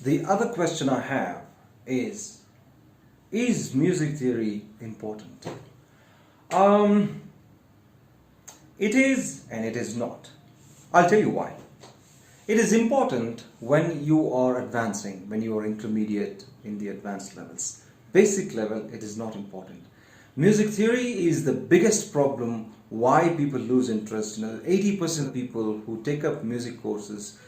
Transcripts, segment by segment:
The other question I have is music theory important? Um, it is and it is not. I'll tell you why. It is important when you are advancing, when you are intermediate in the advanced levels. Basic level, it is not important. Music theory is the biggest problem why people lose interest. 80% of people who take up music courses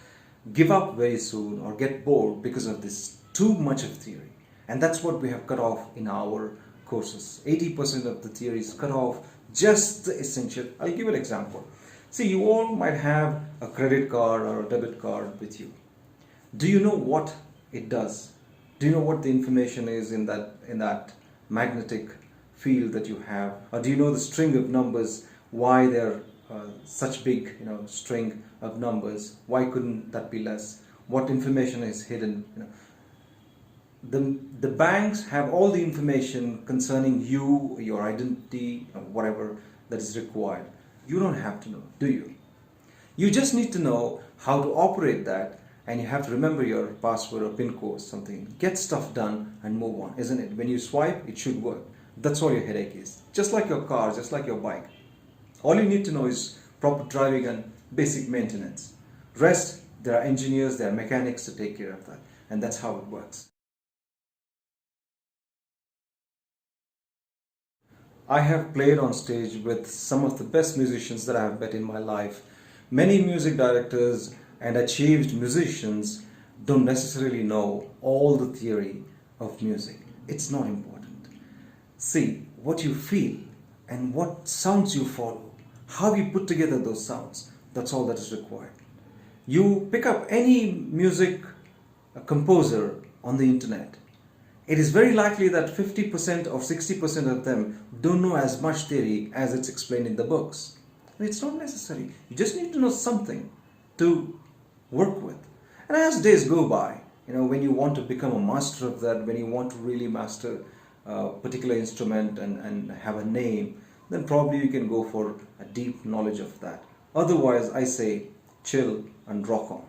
give up very soon or get bored because of this too much of theory. And that's what we have cut off in our courses. 80% of the theory is cut off, just the essential. I'll give an example. See, you all might have a credit card or a debit card with you. Do you know what it does? Do you know what the information is in that magnetic field that you have? Or do you know the string of numbers, why they're such big string of numbers? Why couldn't that be less? What information is hidden? The banks have all the information concerning you, your identity, whatever that is required. You don't have to know, do you? You just need to know how to operate that, and you have to remember your password or PIN code, something. Get stuff done and move on, isn't it? When you swipe, it should work. That's all your headache is. Just like your car, just like your bike. All you need to know is proper driving and basic maintenance. Rest, there are engineers, there are mechanics to take care of that. And that's how it works. I have played on stage with some of the best musicians that I have met in my life. Many music directors and achieved musicians don't necessarily know all the theory of music. It's not important. See, what you feel and what sounds you follow, how you put together those sounds, that's all that is required. You pick up any music composer on the internet, it is very likely that 50% or 60% of them don't know as much theory as it's explained in the books. And it's not necessary. You just need to know something to work with. And as days go by, when you want to become a master of that, when you want to really master a particular instrument and have a name, then probably you can go for a deep knowledge of that. Otherwise, I say chill and rock on.